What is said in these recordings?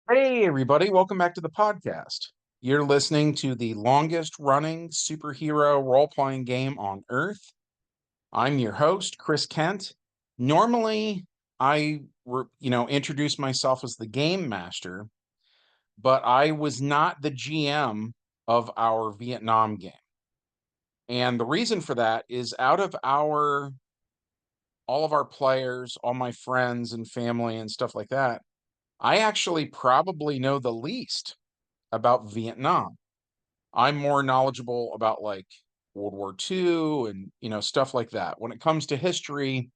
Hey, everybody, welcome back to the podcast. You're listening to the longest running superhero role playing game on Earth. I'm your host, Chris Kent. Normally, introduce myself as the game master, but I was not the GM of our Vietnam game. And the reason for that is out of all of our players, all my friends and family and stuff like that, I actually probably know the least about Vietnam. I'm more knowledgeable about like World War II and stuff like that. When it comes to history,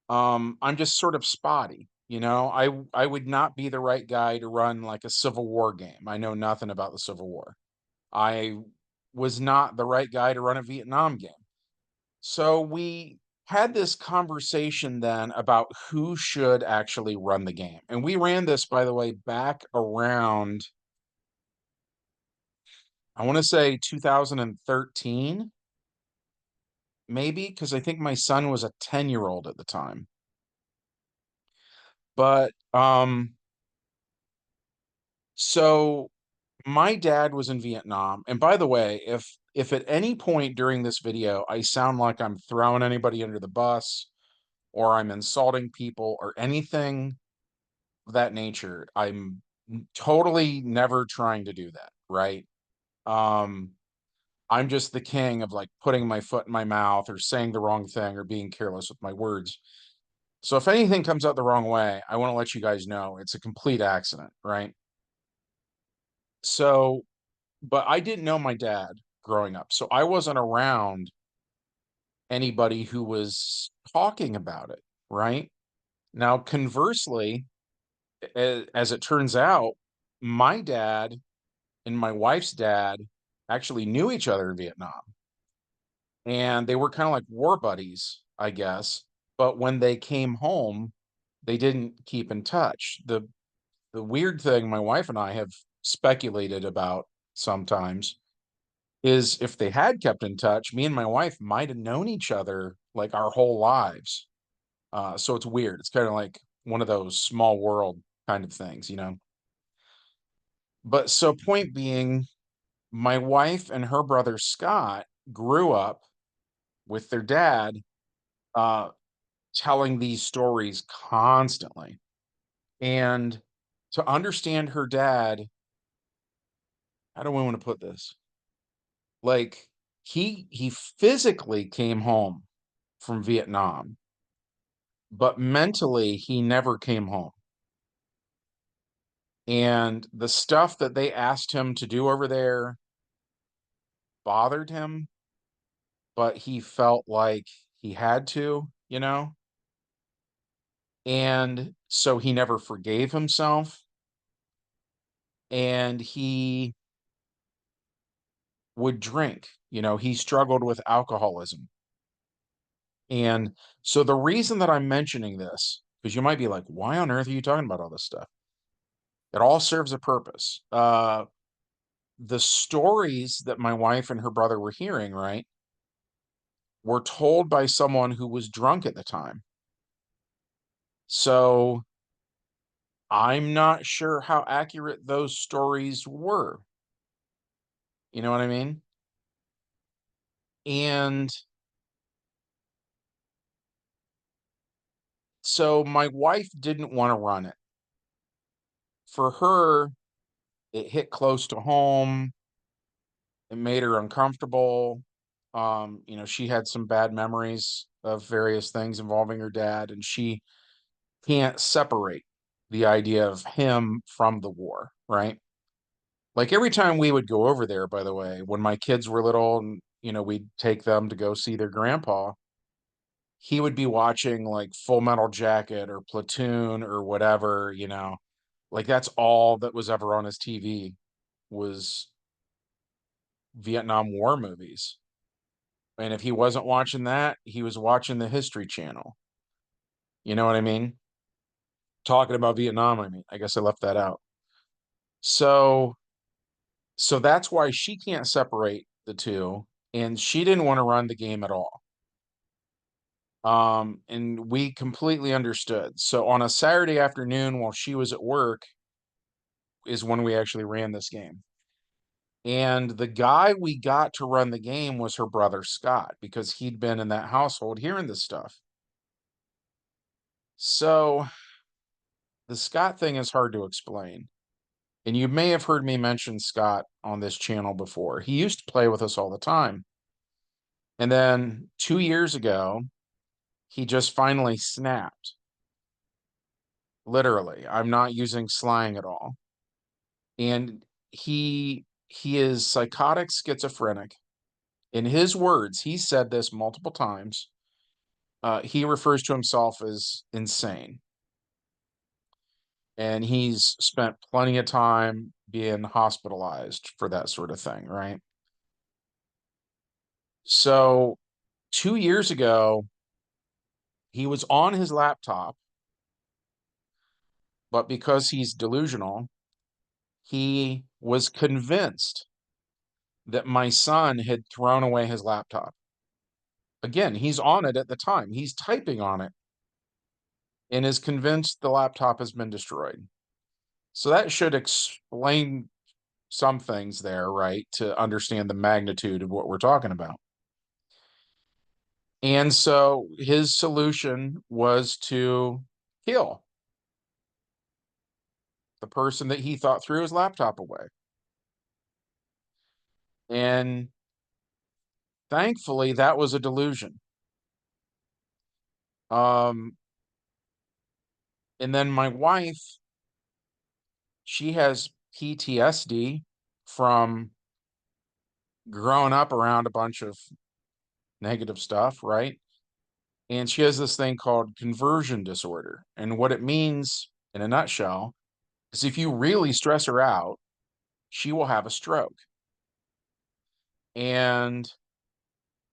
I'm just sort of spotty. I would not be the right guy to run like a Civil War game. I know nothing about the Civil War. I was not the right guy to run a Vietnam game. So we had this conversation then about who should actually run the game. And we ran this, by the way, back around, I want to say 2013, maybe, because I think my son was a 10-year-old at the time. But so my dad was in Vietnam. And by the way, if at any point during this video I sound like I'm throwing anybody under the bus or I'm insulting people or anything of that nature, I'm totally never trying to do that, right? Um, I'm just the king of like putting my foot in my mouth or saying the wrong thing or being careless with my words. So if anything comes out the wrong way, I want to let you guys know it's a complete accident, right? So, but I didn't know my dad growing up. So I wasn't around anybody who was talking about it, right? Now, conversely, as it turns out, my dad and my wife's dad actually knew each other in Vietnam, and they were kind of like war buddies, I guess. But when they came home, they didn't keep in touch. The weird thing my wife and I have speculated about sometimes is if they had kept in touch, me and my wife might have known each other like our whole lives. So it's weird. It's kind of like one of those small world kind of things. But so, point being, my wife and her brother Scott grew up with their dad uh, telling these stories constantly. And to understand her dad, how do I want to put this? Like he physically came home from Vietnam, but mentally he never came home. And the stuff that they asked him to do over there bothered him, but he felt like he had to. And so he never forgave himself, and he would drink. He struggled with alcoholism. And so the reason that I'm mentioning this, because you might be like, why on earth are you talking about all this stuff? It all serves a purpose. The stories that my wife and her brother were hearing, right, were told by someone who was drunk at the time. So I'm not sure how accurate those stories were. You know what I mean? And so my wife didn't want to run it. For her, it hit close to home. It made her uncomfortable. She had some bad memories of various things involving her dad, and she can't separate the idea of him from the war, right? Like every time we would go over there, by the way, when my kids were little and we'd take them to go see their grandpa, he would be watching like Full Metal Jacket or Platoon or whatever. Like that's all that was ever on his TV was Vietnam War movies. And if he wasn't watching that, he was watching the History Channel. You know what I mean? Talking about Vietnam, I mean. I guess I left that out. So so that's why she can't separate the two, and she didn't want to run the game at all. And we completely understood. So on a Saturday afternoon while she was at work, is when we actually ran this game. And the guy we got to run the game was her brother Scott, because he'd been in that household hearing this stuff. So the Scott thing is hard to explain. And you may have heard me mention Scott on this channel before. He used to play with us all the time. And then 2 years ago, he just finally snapped. Literally, I'm not using slang at all. And he is psychotic schizophrenic. In his words, he said this multiple times. He refers to himself as insane. And he's spent plenty of time being hospitalized for that sort of thing, right? So 2 years ago, he was on his laptop, but because he's delusional, he was convinced that my son had thrown away his laptop. Again, he's on it at the time. He's typing on it and is convinced the laptop has been destroyed. So that should explain some things there, right? To understand the magnitude of what we're talking about. And so his solution was to kill the person that he thought threw his laptop away. And thankfully, that was a delusion. Um, and then my wife, she has PTSD from growing up around a bunch of negative stuff, right? And she has this thing called conversion disorder. And what it means in a nutshell is if you really stress her out, she will have a stroke. And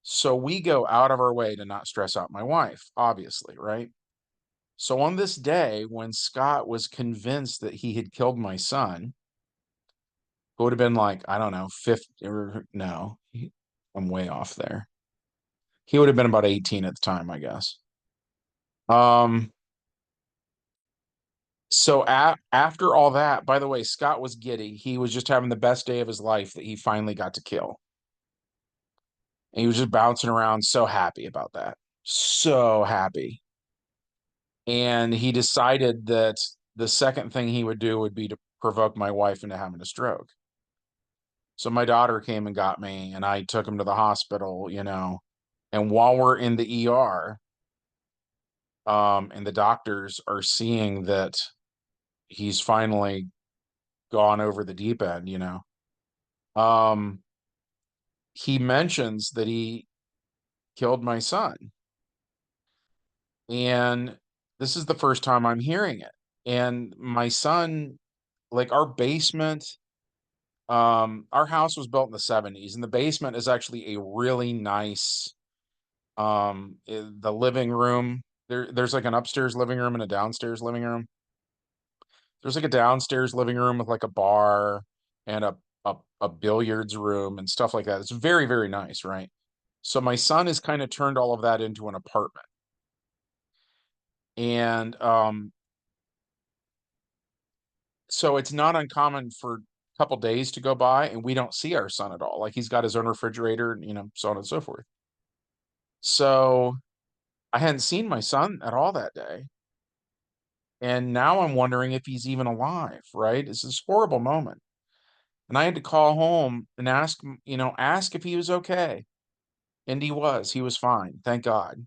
so we go out of our way to not stress out my wife, obviously, right? So on this day, when Scott was convinced that he had killed my son, who would have been like, I don't know, 50 or no, I'm way off there. He would have been about 18 at the time, I guess. Um, so after all that, by the way, Scott was giddy. He was just having the best day of his life that he finally got to kill. And he was just bouncing around, so happy about that. So happy. And he decided that the second thing he would do would be to provoke my wife into having a stroke. So my daughter came and got me, and I took him to the hospital, And while we're in the ER, and the doctors are seeing that he's finally gone over the deep end, um, he mentions that he killed my son. And this is the first time I'm hearing it. And my son, like our basement, our house was built in the 70s, and the basement is actually a really nice, the living room. There's like an upstairs living room and a downstairs living room. There's like a downstairs living room with like a bar and a billiards room and stuff like that. It's very, very nice, right? So my son has kind of turned all of that into an apartment. And so it's not uncommon for a couple days to go by and we don't see our son at all. Like he's got his own refrigerator and, so on and so forth. So I hadn't seen my son at all that day. And now I'm wondering if he's even alive, right? It's this horrible moment. And I had to call home and ask him, ask if he was okay. And he was fine, thank God.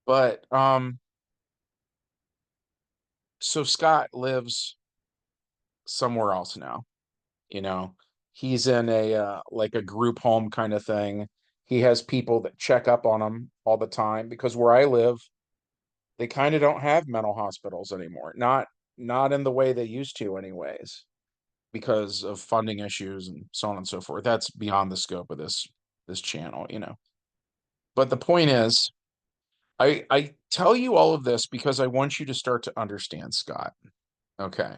But so Scott lives somewhere else now, you know. He's in a like a group home kind of thing. He has people that check up on him all the time because where I live, they kind of don't have mental hospitals anymore. Not in the way they used to anyways, because of funding issues and so on and so forth. That's beyond the scope of this channel. But the point is, I tell you all of this because I want you to start to understand, Scott. Okay.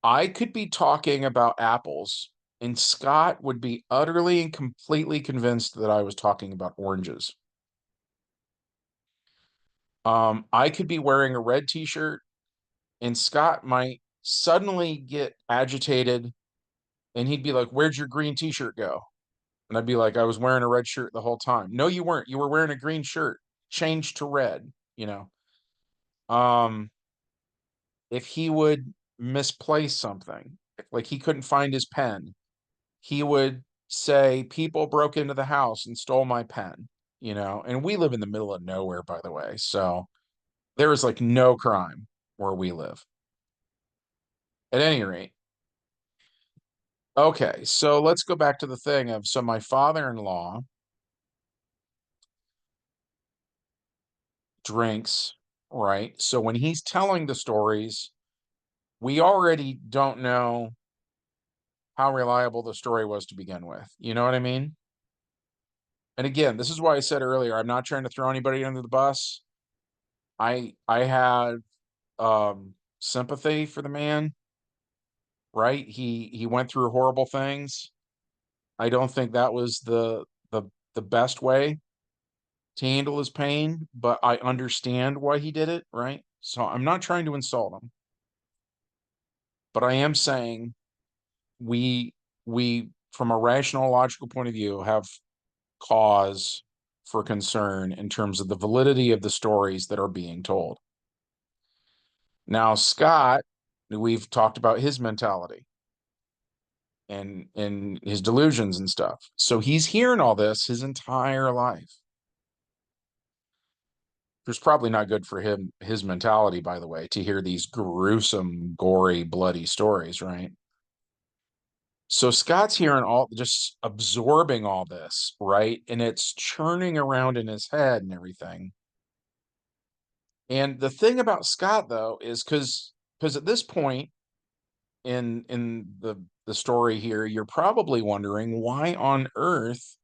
I could be talking about apples, and Scott would be utterly and completely convinced that I was talking about oranges. I could be wearing a red t-shirt, and Scott might suddenly get agitated, and he'd be like, "Where'd your green t-shirt go?" And I'd be like, "I was wearing a red shirt the whole time." "No, you weren't. You were wearing a green shirt. Changed to red," you know? Um, if he would misplace something, like he couldn't find his pen, he would say, "People broke into the house and stole my pen," you know? And we live in the middle of nowhere, by the way, so there is, like, no crime where we live. At any rate, okay, so let's go back to the thing of, so my father-in-law drinks, right? So when he's telling the stories, we already don't know how reliable the story was to begin with. You know what I mean? And again, this is why I said earlier, I'm not trying to throw anybody under the bus. I had sympathy for the man, right? He went through horrible things. I don't think that was the best way to handle his pain, but I understand why he did it, right? So I'm not trying to insult him, but I am saying we we from a rational logical point of view have cause for concern in terms of the validity of the stories that are being told. Now, Scott, we've talked about his mentality and his delusions and stuff. So he's hearing all this his entire life. It's probably not good for him, his mentality, by the way, to hear these gruesome, gory, bloody stories, right? So Scott's hearing all, just absorbing all this, right? And it's churning around in his head and everything. And the thing about Scott though is because at this point in the story here, you're probably wondering why on earth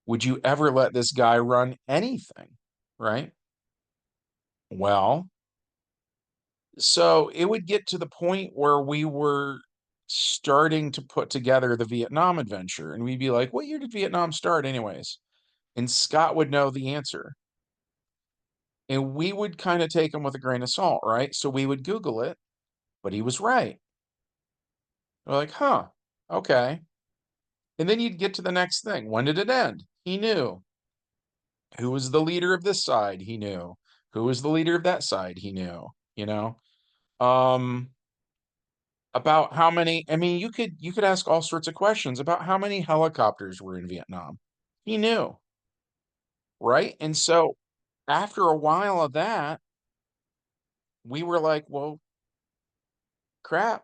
would you ever let this guy run anything, right? Well, so it would get to the point where we were starting to put together the Vietnam adventure, and we'd be like, "What year did Vietnam start, anyways?" And Scott would know the answer. And we would kind of take him with a grain of salt, right? So we would Google it, but he was right. We're like, huh, okay. And then you'd get to the next thing. When did it end? He knew. Who was the leader of this side? He knew. Who was the leader of that side? He knew, you know? Um, about how many, I mean, you could ask all sorts of questions about how many helicopters were in Vietnam. He knew, right? And so after a while of that, we were like, well, crap,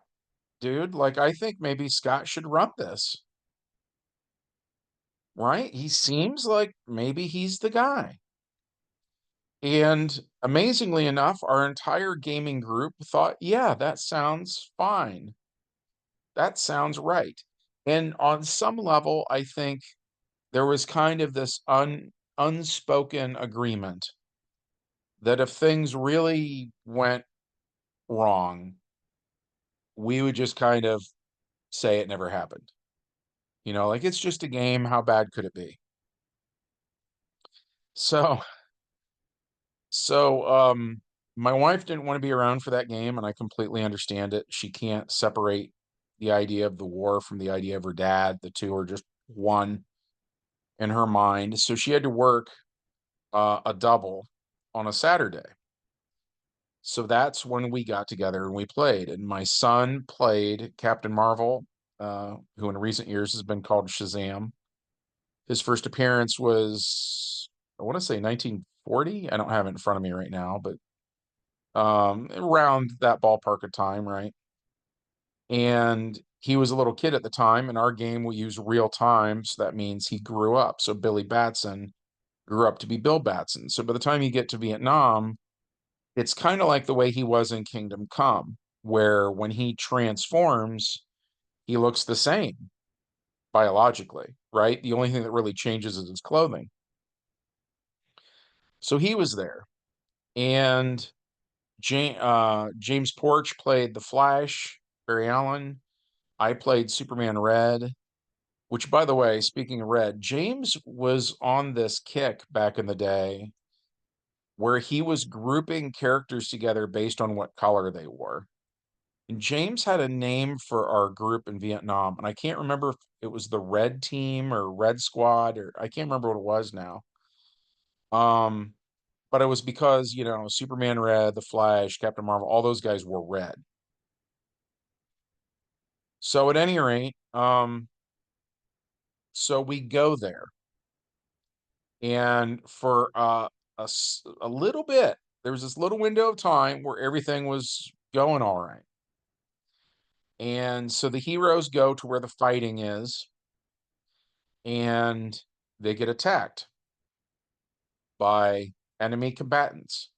dude, like I think maybe Scott should run this, right? He seems like maybe he's the guy. And amazingly enough, our entire gaming group thought, yeah, that sounds fine. That sounds right. And on some level, I think there was kind of this unspoken agreement that if things really went wrong, we would just kind of say it never happened. You know, like it's just a game. How bad could it be? So, so my wife didn't want to be around for that game, and I completely understand it. She can't separate the idea of the war from the idea of her dad. The two are just one in her mind. So she had to work a double on a Saturday. So that's when we got together and we played. And my son played Captain Marvel, who in recent years has been called Shazam. His first appearance was, I want to say 1940. I don't have it in front of me right now, but around that ballpark of time, right? And he was a little kid at the time. In our game, we use real time, so that means he grew up. So Billy Batson grew up to be Bill Batson. So by the time you get to Vietnam, it's kind of like the way he was in Kingdom Come, where when he transforms, he looks the same biologically, right? The only thing that really changes is his clothing. So he was there. And James Porch played the Flash, Barry Allen. I played Superman Red, which, by the way, speaking of Red, James was on this kick back in the day where he was grouping characters together based on what color they wore. And James had a name for our group in Vietnam, and I can't remember if it was the Red Team or Red Squad, or I can't remember what it was now. Um, but it was because, Superman Red, The Flash, Captain Marvel, all those guys were red. So at any rate, so we go there, and for a little bit, there was this little window of time where everything was going all right. And so the heroes go to where the fighting is, and they get attacked by enemy combatants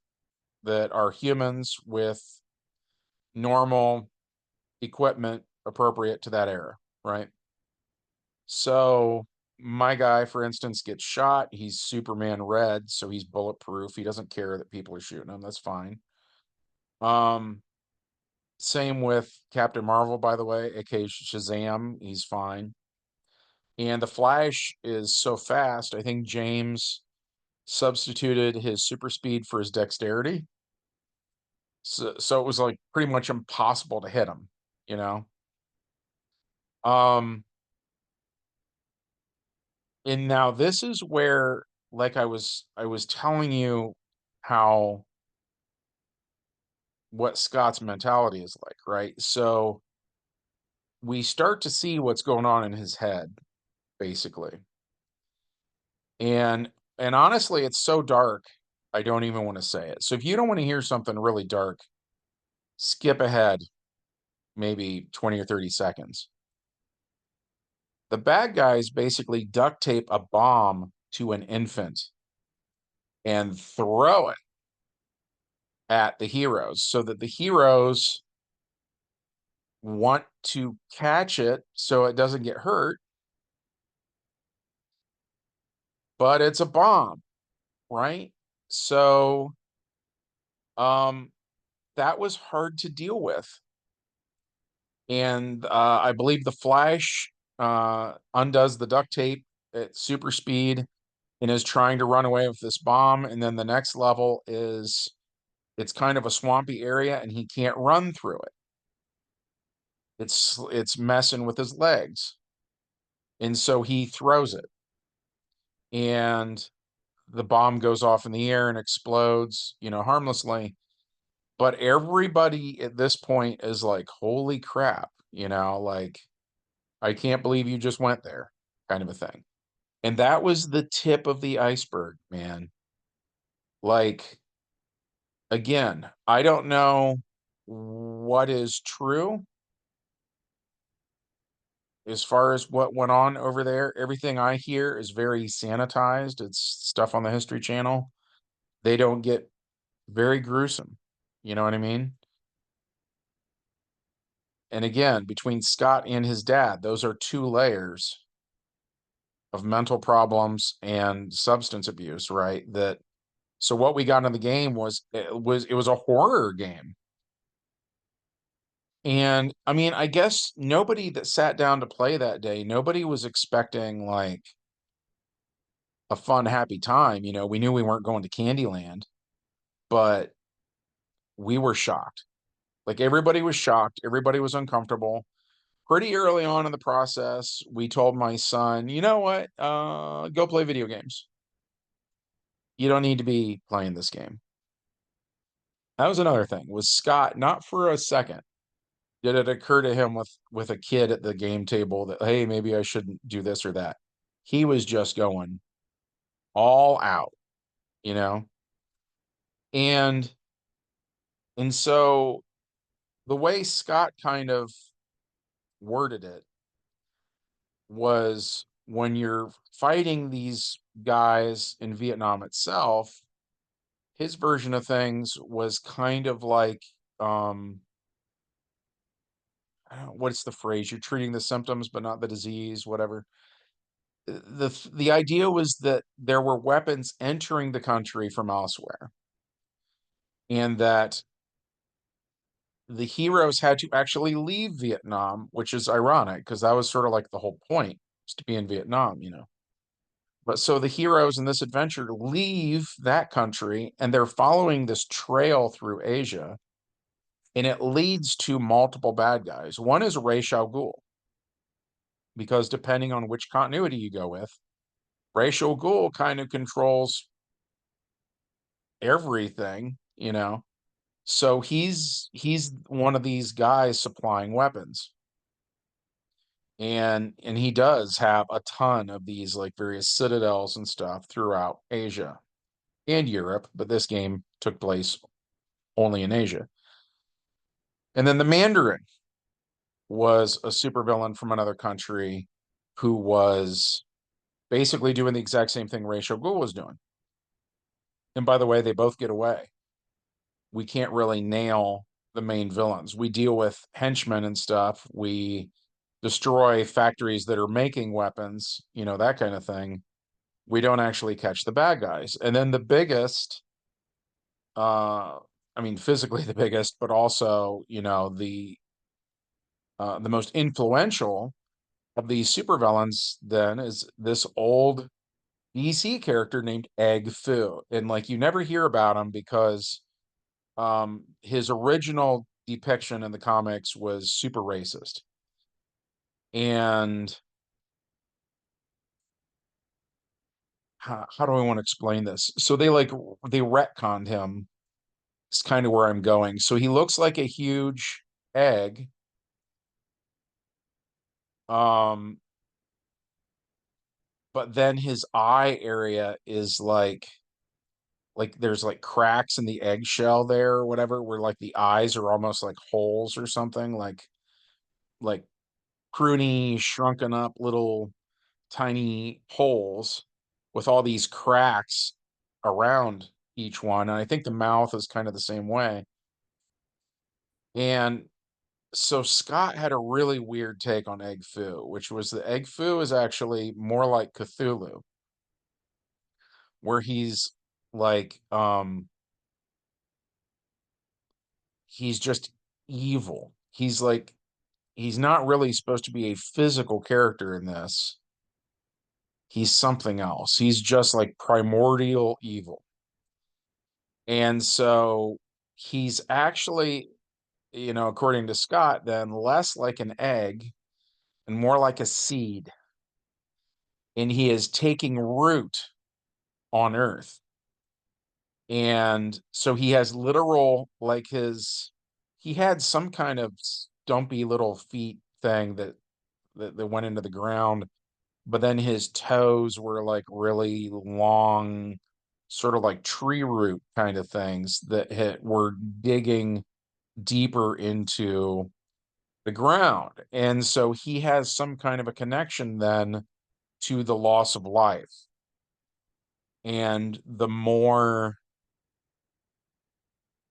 that are humans with normal equipment appropriate to that era, right? So my guy, for instance, gets shot. He's Superman Red, so he's bulletproof. He doesn't care that people are shooting him. That's fine. Um, Same with Captain Marvel, by the way, aka Shazam. He's fine. And the Flash is so fast. I think James substituted his super speed for his dexterity. So it was like pretty much impossible to hit him, you know? Um, and now this is where, like I was telling you how what Scott's mentality is like, right? So we start to see what's going on in his head, basically. And and honestly, it's so dark, I don't even want to say it. So if you don't want to hear something really dark, skip ahead maybe 20 or 30 seconds. The bad guys basically duct tape a bomb to an infant and throw it at the heroes so that the heroes want to catch it so it doesn't get hurt, but it's a bomb, right? So um that was hard to deal with. And I believe the Flash undoes the duct tape at super speed and is trying to run away with this bomb. And then the next level is it's kind of a swampy area and he can't run through it. It's messing with his legs. And so he throws it. And the bomb goes off in the air and explodes, harmlessly. But everybody at this point is like, holy crap, like, I can't believe you just went there, kind of a thing. And that was the tip of the iceberg, man. Like, again, I don't know what is true as far as what went on over there. Everything I hear is very sanitized. It's stuff on the History Channel. They don't get very gruesome. You know what I mean? And again, between Scott and his dad, those are two layers of mental problems and substance abuse, right? That so what we got in the game was a horror game. And I mean, I guess nobody that sat down to play that day, nobody was expecting like a fun, happy time. We knew we weren't going to Candyland, but we were shocked. Like everybody was shocked, everybody was uncomfortable. Pretty early on in the process, we told my son, you know what? Go play video games. You don't need to be playing this game. That was another thing. Was Scott not for a second did it occur to him with a kid at the game table that, hey, maybe I shouldn't do this or that. He was just going all out, you know? And and so the way Scott kind of worded it was when you're fighting these guys in Vietnam itself, his version of things was kind of like I don't know, what's the phrase? You're treating the symptoms but not the disease, whatever. The idea was that there were weapons entering the country from elsewhere, and that the heroes had to actually leave Vietnam, which is ironic because that was sort of like the whole point, was to be in Vietnam. But so the heroes in this adventure leave that country and they're following this trail through Asia And it leads to multiple bad guys. One is Ra's al Ghul, because depending on which continuity you go with, Ra's al Ghul kind of controls everything, you know. So he's one of these guys supplying weapons. And he does have a ton of these like various citadels and stuff throughout Asia and Europe, but this game took place only in Asia. And then the Mandarin was a supervillain from another country who was basically doing the exact same thing Ra's al Ghul was doing. And by the way, they both get away. We can't really nail the main villains. We deal with henchmen and stuff. We destroy factories that are making weapons, you know, that kind of thing. We don't actually catch the bad guys. And then the biggest, I mean, physically the biggest, but also, you know, the most influential of these supervillains then is this old DC character named Egg Fu. And like you never hear about him because his original depiction in the comics was super racist. And how do I want to explain this? So they retconned him. It's kind of where I'm going. So he looks like a huge egg. Um, but then his eye area is like there's like cracks in the eggshell there or whatever, where like the eyes are almost like holes or something, like pruny, shrunken up little tiny holes with all these cracks around each one. And I think the mouth is kind of the same way. And so Scott had a really weird take on Egg Foo, which was that Egg Foo is actually more like Cthulhu, where he's like he's just evil. He's not really supposed to be a physical character in this. He's something else. He's just like primordial evil. And so he's actually, you know, according to Scott, then less like an egg and more like a seed. And he is taking root on Earth. And so he has literal, like he had some kind of stumpy little feet thing that went into the ground, but then his toes were like really long, sort of like tree root kind of things were digging deeper into the ground. And so he has some kind of a connection then to the loss of life. And the more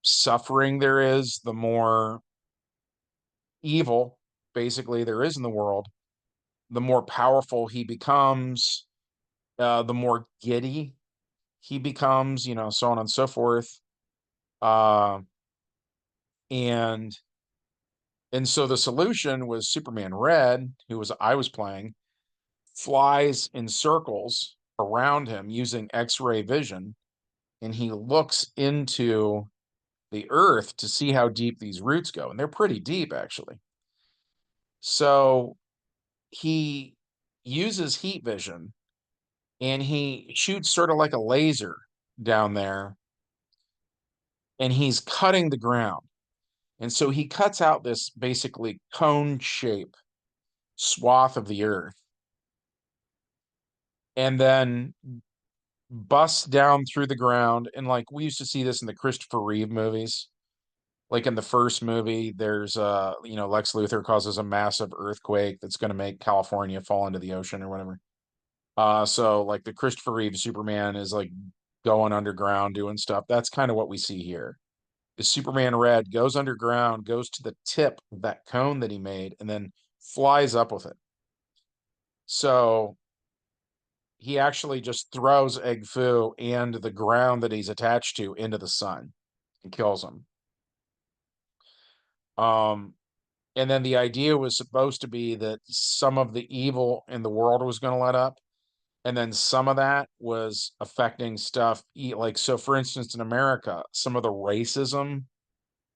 suffering there is, the more evil basically there is in the world, the more powerful he becomes, the more giddy he becomes, you know, so on and so forth. Uh, and and so the solution was Superman Red, who was I was playing, flies in circles around him using X-ray vision, and he looks into the earth to see how deep these roots go, and they're pretty deep actually. So he uses heat vision and he shoots sort of like a laser down there, and he's cutting the ground. And so he cuts out this basically cone shape swath of the earth and then busts down through the ground. And like we used to see this in the Christopher Reeve movies. Like in the first movie, there's you know, Lex Luthor causes a massive earthquake that's going to make California fall into the ocean or whatever. So like the Christopher Reeve Superman is like going underground doing stuff. That's kind of what we see here. Is Superman Red goes underground, goes to the tip of that cone that he made, and then flies up with it. So he actually just throws Egg Foo and the ground that he's attached to into the sun and kills him. Um, and then the idea was supposed to be that some of the evil in the world was going to let up, and then some of that was affecting stuff like, so for instance in America, some of the racism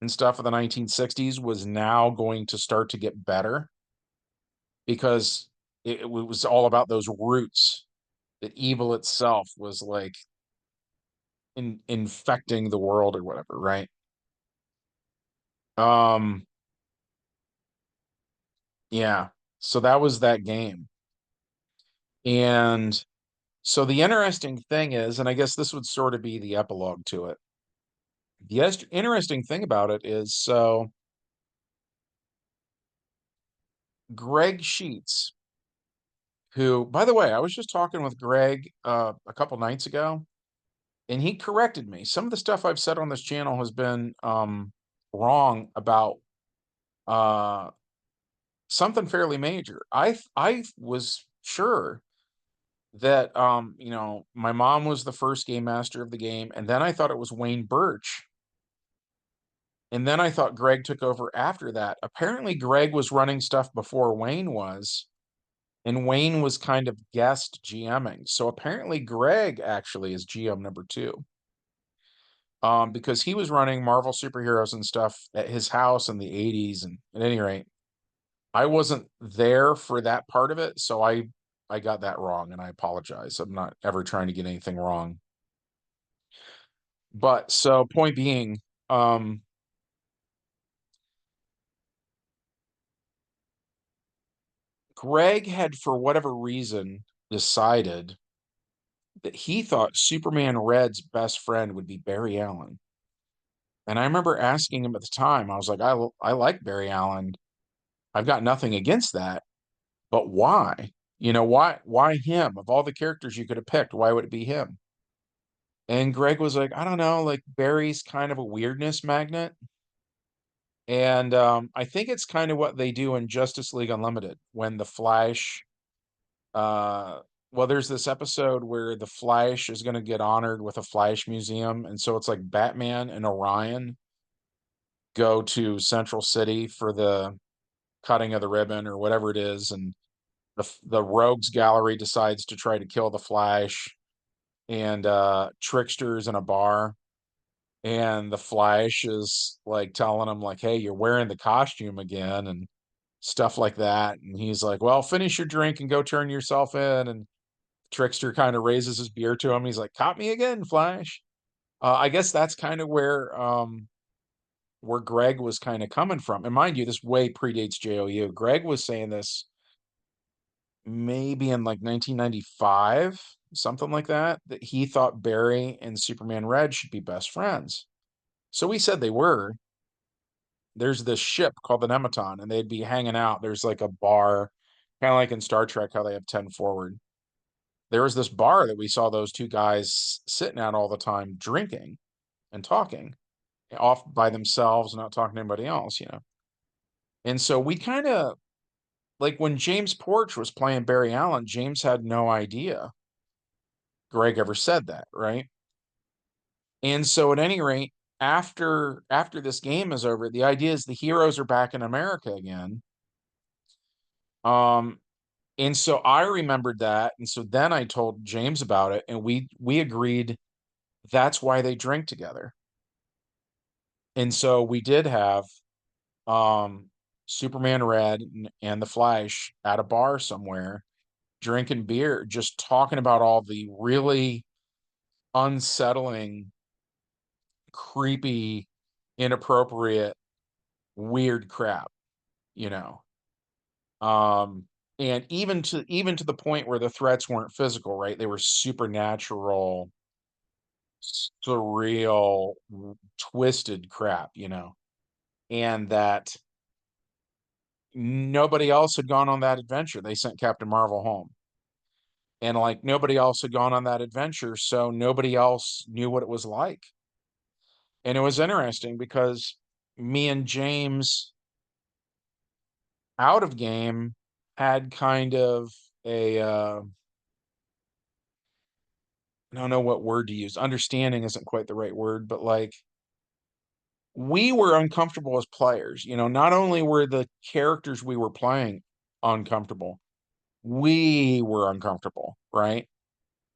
and stuff of the 1960s was now going to start to get better because it was all about those roots, that evil itself was like infecting the world or whatever, right? Um, yeah. So that was that game. And so the interesting thing is, and I guess this would sort of be the epilogue to it. The interesting thing about it is, so Greg Sheets, who, by the way, I was just talking with Greg a couple nights ago, and he corrected me. Some of the stuff I've said on this channel has been wrong about uh, something fairly major. I was sure that my mom was the first game master of the game, and then I thought it was Wayne Birch, and then I thought Greg took over after that. Apparently, Greg was running stuff before Wayne was, and Wayne was kind of guest GMing. So apparently, Greg actually is GM number two, because he was running Marvel superheroes and stuff at his house in the 80s. And at any rate, I wasn't there for that part of it, so I got that wrong, and I apologize. I'm not ever trying to get anything wrong. But so point being, um, Greg had, for whatever reason, decided that he thought Superman Red's best friend would be Barry Allen. And I remember asking him at the time, I was like, I like Barry Allen. I've got nothing against that, but why? Why him? Of all the characters you could have picked, why would it be him? And Greg was like, I don't know, like Barry's kind of a weirdness magnet. And I think it's kind of what they do in Justice League Unlimited when the Flash, uh, well, there's this episode where the Flash is going to get honored with a Flash museum. And so it's like Batman and Orion go to Central City for the cutting of the ribbon or whatever it is. And the Rogues Gallery decides to try to kill the Flash, and Trickster's in a bar, and the Flash is like telling him like, hey, you're wearing the costume again and stuff like that. And he's like, well, finish your drink and go turn yourself in. And Trickster kind of raises his beer to him. He's like, caught me again, Flash. I guess that's kind of where Greg was kind of coming from. And mind you, this way predates JOU. Greg was saying this maybe in like 1995, something like that, that he thought Barry and Superman Red should be best friends. So we said they were. There's this ship called the Nematon, and they'd be hanging out. There's like a bar, kind of like in Star Trek, how they have 10 forward. There was this bar that we saw those two guys sitting at all the time, drinking and talking off by themselves, not talking to anybody else. And so we kind of, like, when James Porch was playing Barry Allen, James had no idea Greg ever said that, right? And so at any rate, after this game is over, the idea is the heroes are back in America again. Um, and so I remembered that, and so then I told James about it, and we agreed that's why they drink together. And so we did have um Superman Red and the Flash at a bar somewhere drinking beer, just talking about all the really unsettling, creepy, inappropriate, weird crap, you know. Um, and even to the point where the threats weren't physical, right? They were supernatural, surreal, twisted crap. And that nobody else had gone on that adventure. They sent Captain Marvel home. And like nobody else had gone on that adventure, so nobody else knew what it was like. And it was interesting because me and James out of game had kind of a I don't know what word to use. Understanding isn't quite the right word, but like we were uncomfortable as players. Not only were the characters we were playing uncomfortable, we were uncomfortable, right?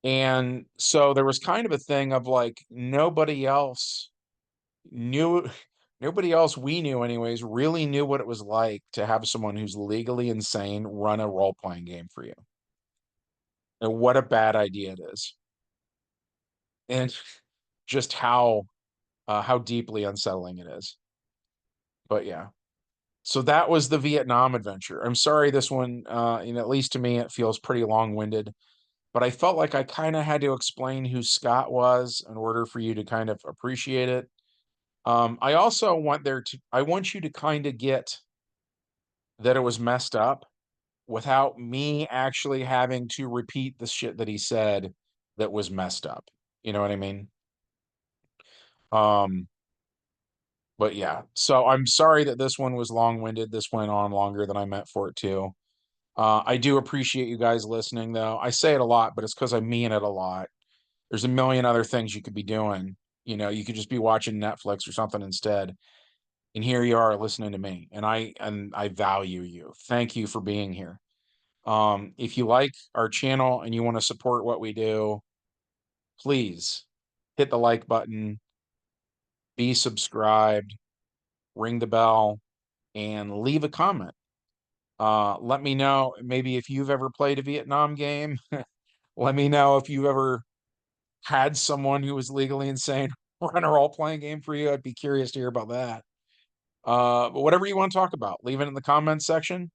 And so there was kind of a thing of like nobody else knew Nobody else we knew anyways really knew what it was like to have someone who's legally insane run a role-playing game for you. And what a bad idea it is. And just how deeply unsettling it is. But yeah. So that was the Vietnam adventure. I'm sorry this one, at least to me, it feels pretty long-winded, but I felt like I kind of had to explain who Scott was in order for you to kind of appreciate it. I also I want you to kind of get that it was messed up without me actually having to repeat the shit that he said that was messed up. You know what I mean? Um, but yeah. So I'm sorry that this one was long-winded. This went on longer than I meant for it to. I do appreciate you guys listening, though. I say it a lot, but it's because I mean it a lot. There's a million other things you could be doing. You could just be watching Netflix or something instead. And here you are listening to me. And I value you. Thank you for being here. If you like our channel and you want to support what we do, please hit the like button, be subscribed, ring the bell, and leave a comment. Let me know maybe if you've ever played a Vietnam game. Let me know if you ever had someone who was legally insane run a role-playing game for you. I'd be curious to hear about that. But whatever you want to talk about, leave it in the comments section.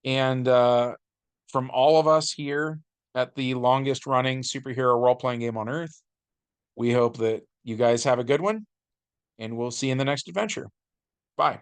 And from all of us here at the longest running superhero role-playing game on Earth, we hope that you guys have a good one, and we'll see you in the next adventure. Bye.